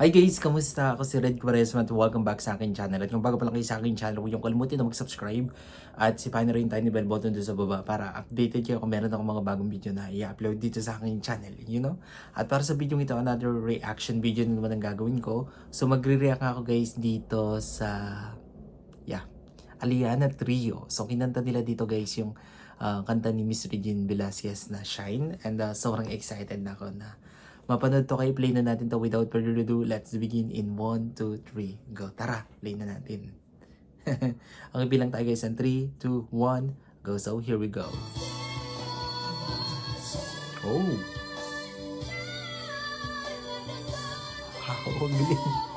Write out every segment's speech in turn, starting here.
Hi guys, kamusta? Ako si Red Quaresma at welcome back sa akin channel. At kung bago pa lang kayo sa akin channel, huwag yung kalimutan na mag-subscribe at sipahin na rin yung tiny bell button doon sa baba para updated kayo kung meron akong mga bagong video na i-upload dito sa akin channel, you know? At para sa video ito, another reaction video na naman ang gagawin ko. So magre-react ako guys dito sa, Aliana Trio. So kinanta nila dito guys yung kanta ni Miss Regine Velasquez na Shine. And sobrang excited na ako na mapanood to kayo. Play na natin to without further ado. Let's begin in 1, 2, 3, go. Tara, play na natin. Ang bilang tayo guys ang 3, 2, 1, go. So here we go. Oh. Wow, ang galing.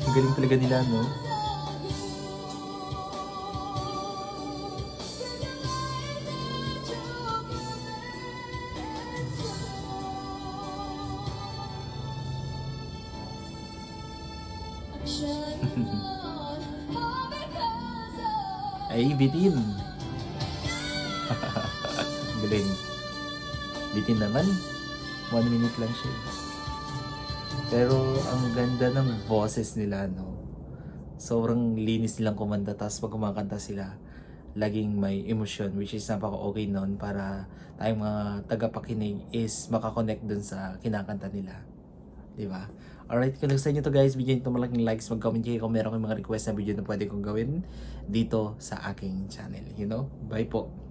Ang galing talaga nila, no? Ay, bitin. Galing. Bitin naman. 1 minute lang siya. Pero ang ganda ng boses nila, no? Sobrang linis nilang kumanta. Tapos pag kumakanta sila, laging may emosyon, which is napaka-okay nun para tayong mga tagapakinig is makakonect dun sa kinakanta nila. Diba? Alright, kung gusto nyo to guys, bigyan nyo malaking likes, mag-comment kayo kung meron kayong mga request na video na pwede kong gawin dito sa aking channel. You know? Bye po!